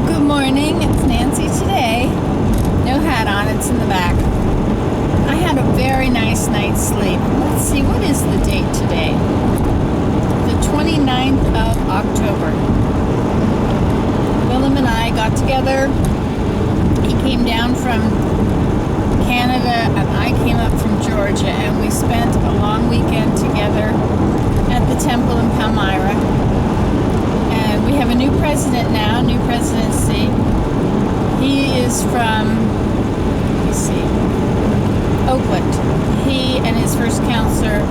Good morning, it's Nancy today. No hat on, it's in the back. I had a very nice night's sleep. Let's see, what is the date today? The 29th of October. Willem and I got together. He came down from Canada and I came up from Georgia, and we spent a long weekend together at the temple in Palmyra. And we have a new president now, new presidency. He is from, let me see, Oakland. He and his first counselor,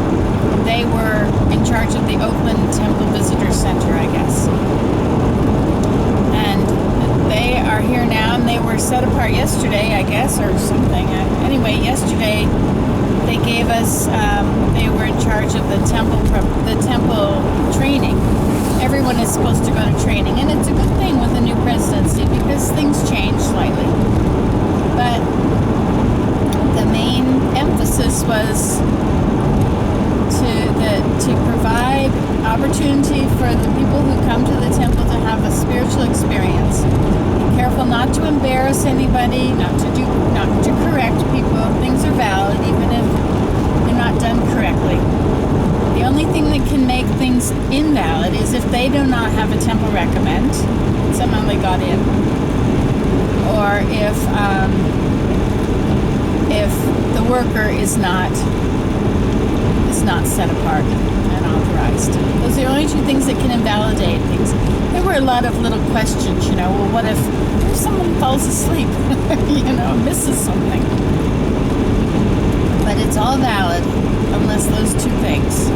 they were in charge of the Oakland Temple Visitor Center, I guess. And they are here now, and they were set apart yesterday, I guess, or something. Anyway, yesterday they gave us, they were in charge of the temple training. Everyone is supposed to go to training, and it's a good thing with a new presidency because things change slightly. But the main emphasis was to provide opportunity for the people who come to the temple to have a spiritual experience. Be careful not to embarrass anybody, not to correct people. Things are valid even if they're not done correctly. The only thing that can make things invalid is if they do not have a temple recommend, somehow they got in, or if the worker is not set apart and authorized. Those are the only two things that can invalidate things. There were a lot of little questions, well, what if someone falls asleep, misses something? But it's all valid unless those two things.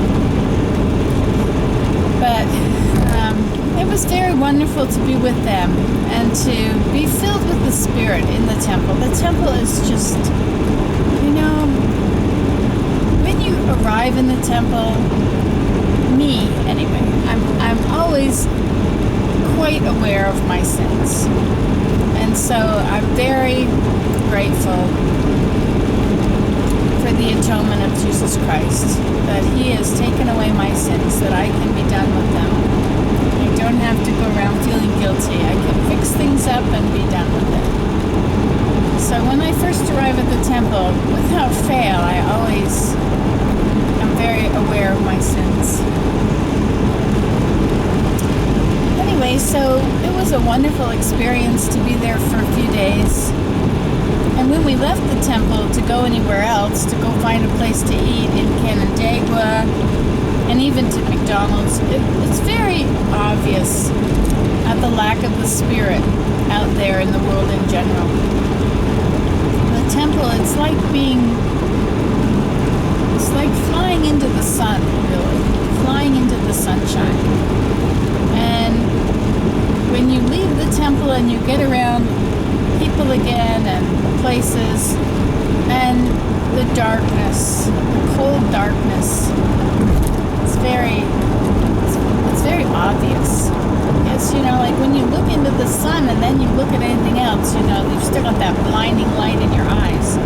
But it was very wonderful to be with them and to be filled with the Spirit in the temple. The temple is just, when you arrive in the temple, me anyway, I'm always quite aware of my sins. And so I'm very grateful for the atonement of Jesus Christ, that He has taken away my sins, that I can be done with them. I don't have to go around feeling guilty. I can fix things up and be done with it. So when I first arrive at the temple, without fail, I'm very aware of my sins. Anyway, so it was a wonderful experience to be there for a few days. And when we left the temple to go anywhere else, to go find a place to eat in Canandaigua, and even to McDonald's, it's very obvious at the lack of the Spirit out there in the world in general. The temple, it's like flying into the sun, really, flying into the sunshine. And when you leave the temple and you get around people again and places, and the darkness, the cold darkness, it's very obvious. It's, like when you look into the sun and then you look at anything else, you've still got that blinding light in your eyes.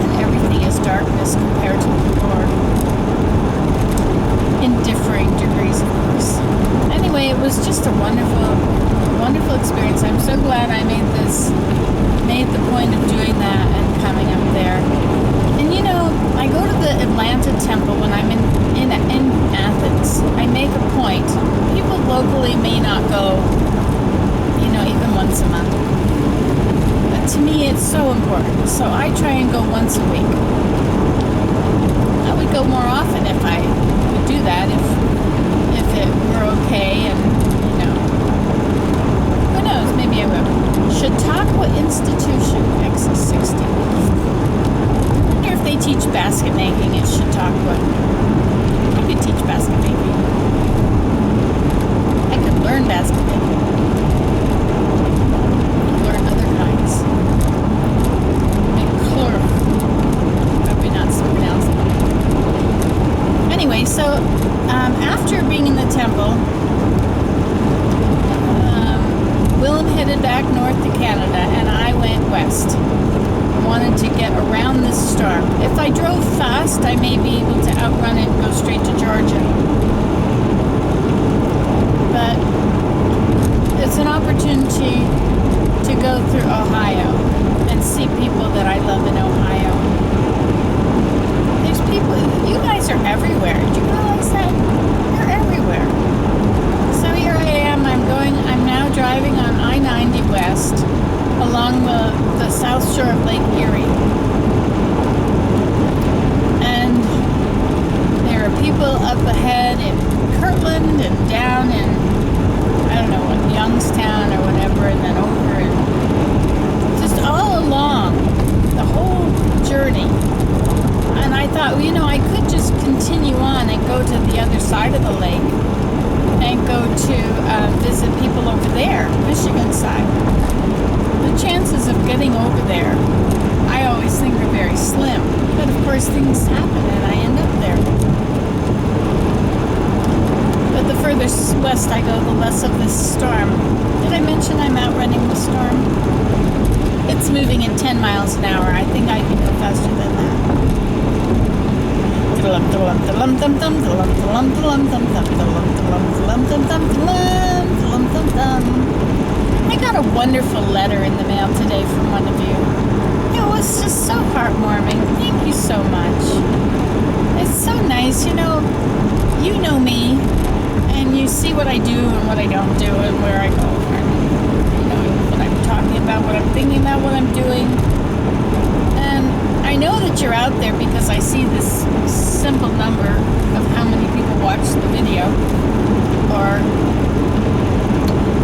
And everything is darkness compared to the Lord. In differing degrees, of course. Anyway, it was just a wonderful experience. I'm so glad I made the point of doing that and coming up there. And I go to the Atlanta temple when I'm in Athens. I make a point. People locally may not go, even once a month. But to me, it's so important. So I try and go once a week. I would go more often if I would do that, if it were okay, and who knows, maybe I will. Chautauqua Institution, Exit 60. I wonder if they teach basket making at Chautauqua. I could teach basket making. I could learn basket making. Learn other kinds. Make chloroform. Probably not pronounced. Anyway, so after being in the temple, Willem headed back north to Canada, and I went west. I wanted to get around this storm. If I drove fast, I may be able to outrun it and go straight to Georgia. But go through Ohio and see people that I love in Ohio. There's people, you guys are everywhere. Do you realize that? You're everywhere. So here I am, I'm now driving on I-90 West along the south shore of Lake Erie. And there are people up ahead in Kirtland and down in, I don't know what, Youngstown or whatever, and then over and just all along the whole journey. And I thought, well, I could just continue on and go to the other side of the lake and go to visit people over there, Michigan side. The chances of getting over there, I always think are very slim. But of course things happen and I end up there. But the further west I go, the less of this storm. Did I mention I'm outrunning the storm? It's moving in 10 miles an hour. I think I can go faster than that. I got a wonderful letter in the mail today from one of you. It was just so heartwarming. Thank you so much. It's so nice. You know me, and you see what I do and what I don't do and where I go. What I'm talking about, what I'm thinking about, what I'm doing. And I know that you're out there because I see this simple number of how many people watch the video. Or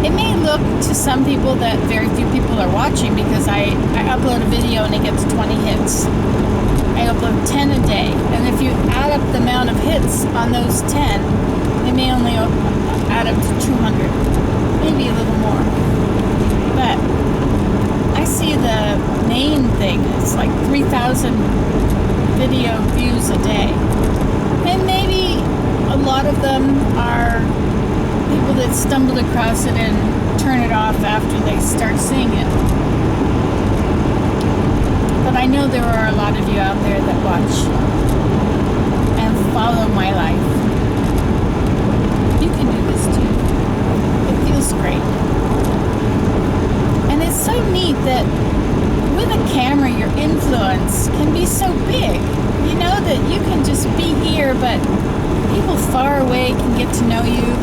it may look to some people that very few people are watching because I upload a video and it gets 20 hits. I upload 10 a day. And if you add up the amount of hits on those 10, they may only add up to 200. Maybe a little more. But I see the main thing. It's like 3,000 video views a day. And maybe a lot of them are people that stumbled across it and turn it off after they start seeing it. But I know there are a lot of you out there that watch and follow my life. You can do this too. It feels great. And it's so neat that with a camera, your influence can be so big. You know that you can just be here, but people far away can get to know you.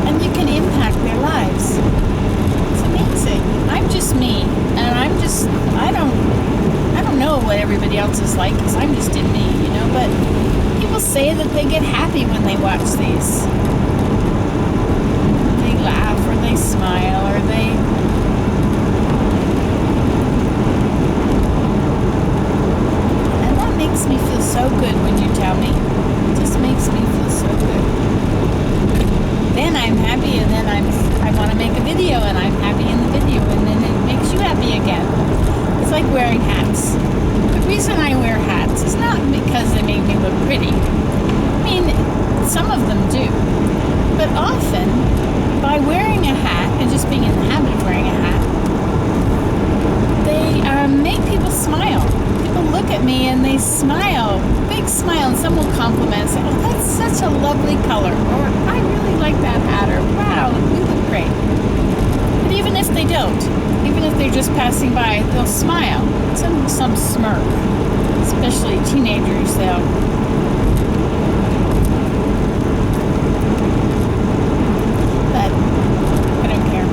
And you can impact their lives. It's amazing. I'm just me. And I don't know what everybody else is like because I'm just in me, but people say that they get happy when they watch these. They laugh or they smile or they makes me feel so good when you tell me. It just makes me feel so good. Then I'm happy and then I want to make a video and I'm happy in the video and then it makes you happy again. It's like wearing hats. The reason I wear hats is not because they make me look pretty. I mean, some of them do. But often, by wearing a hat and just being in the habit of wearing a hat, they make people smile. People look at me and they smile, big smile, and some will compliment and say, oh, that's such a lovely color, or I really like that hat, or wow, you look great. But even if they don't, even if they're just passing by, they'll smile, some smirk, especially teenagers, but I don't care.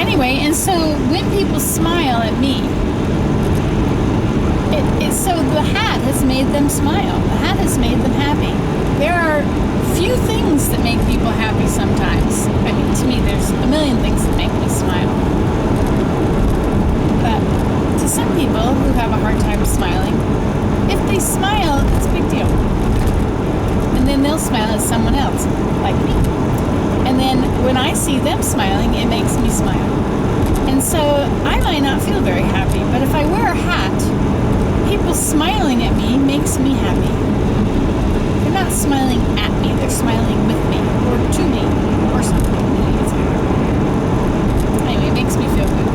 Anyway, and so when people smile at me, so the hat has made them smile. The hat has made them happy. There are few things that make people happy sometimes. I mean, to me, there's a million things that make me smile. But to some people who have a hard time smiling, if they smile, it's a big deal. And then they'll smile at someone else, like me. And then when I see them smiling, it makes me smile. And so I might not feel very happy, but if I wear a hat, people smiling at me makes me happy. They're not smiling at me, they're smiling with me, or to me, or something. Anyway, it makes me feel good.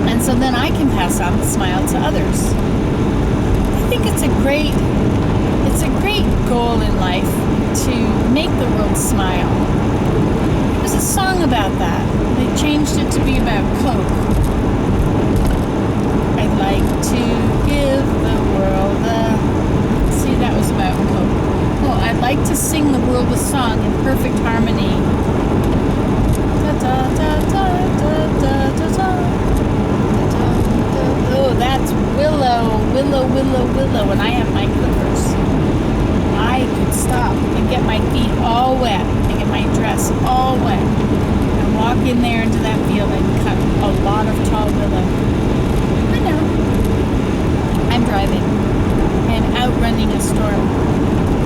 And so then I can pass on the smile to others. I think it's a great goal in life to make the world smile. There's a song about that. They changed it to be about Coke. I'd like to give the world a... See, that was about Coke. Oh, I'd like to sing the world a song in perfect harmony. Da da da da da da da da. Oh, that's Willow, Willow, Willow, Willow. And I have my clippers. I could stop and get my feet all wet and get my dress all wet and walk in there into that field and cut a lot of tall willow. I know. I'm driving and outrunning a storm.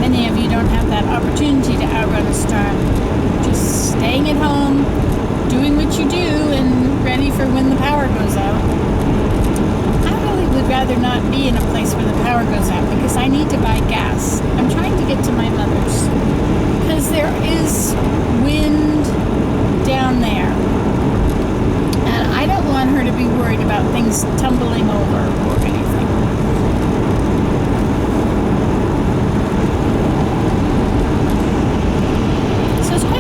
Many of you don't have that opportunity to outrun a storm. Just staying at home, doing what you do, and ready for when the power goes out. I really would rather not be in a place where the power goes out because I need to buy gas. I'm trying to get to my mother's because there is wind down there. And I don't want her to be worried about things tumbling over or anything.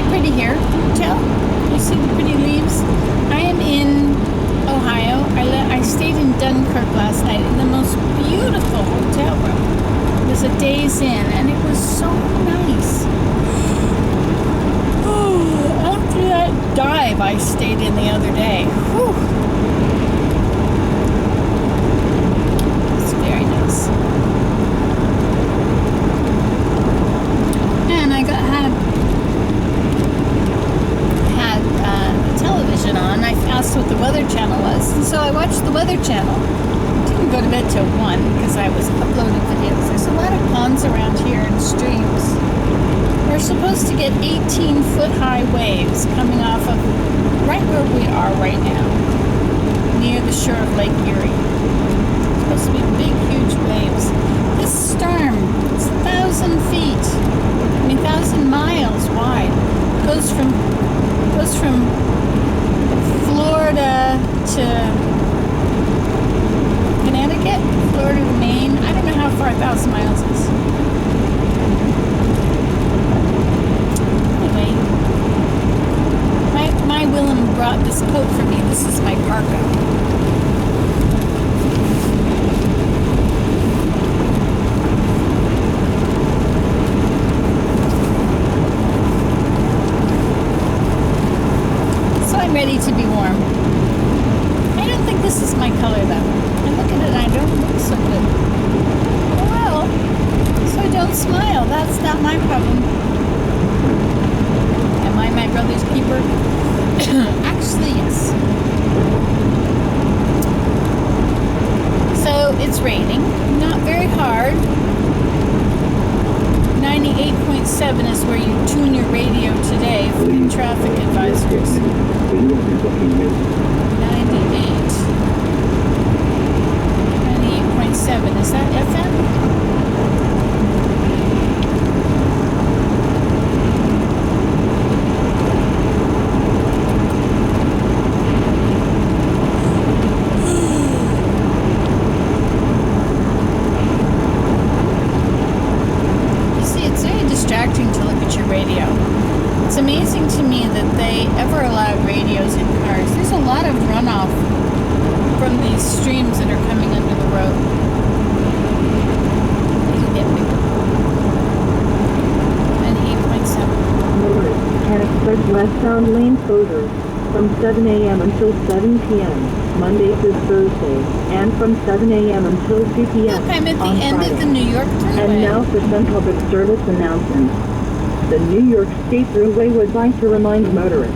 Pretty here. Can you tell? You see the pretty leaves? I am in Ohio. I stayed in Dunkirk last night in the most beautiful hotel room. It was a Days Inn, and it was so nice. After that dive I stayed in the other day. Whew. It's very nice. And I had television on. I asked what the Weather Channel was, and so I watched the Weather Channel. Didn't go to bed till 1 because I was uploading videos. There's a lot of ponds around here and streams. We're supposed to get 18-foot high waves coming off of right where we are right now, near the shore of Lake Erie. It's supposed to be big, huge waves. This storm, it's 1,000 feet. I mean, 1,000 miles wide. Goes from Florida to Connecticut, Florida to Maine. I don't know how far 1,000 miles is. Anyway, my Willem brought this coat for me. This is my parka. Ready to be warm. I don't think this is my color though. I look at it and I don't look so good. Well, so don't smile. That's not my problem. Am I my brother's keeper? Actually, yes. So it's raining. Not very hard. 98.7 is where you tune your radio today for the traffic advisories. 98. 98.7. Is that FM? Distracting to look at your radio. It's amazing to me that they ever allowed radios in cars. There's a lot of runoff from these streams that are coming under the road. You get me. 98.7. North can expect westbound lane closures from 7 a.m. until 7 p.m. Monday through Thursday, and from 7 a.m. until 2 p.m. Look, I'm at the on end Friday. of the New York Thruway. And now for some public service announcements. The New York State Thruway would like to remind motorists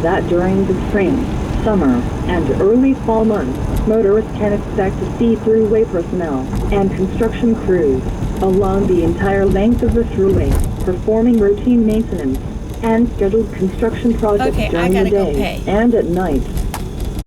that during the spring, summer, and early fall months, motorists can expect to see thruway personnel and construction crews along the entire length of the thruway, performing routine maintenance and scheduled construction projects Okay, I during gotta the go day pay. and at night.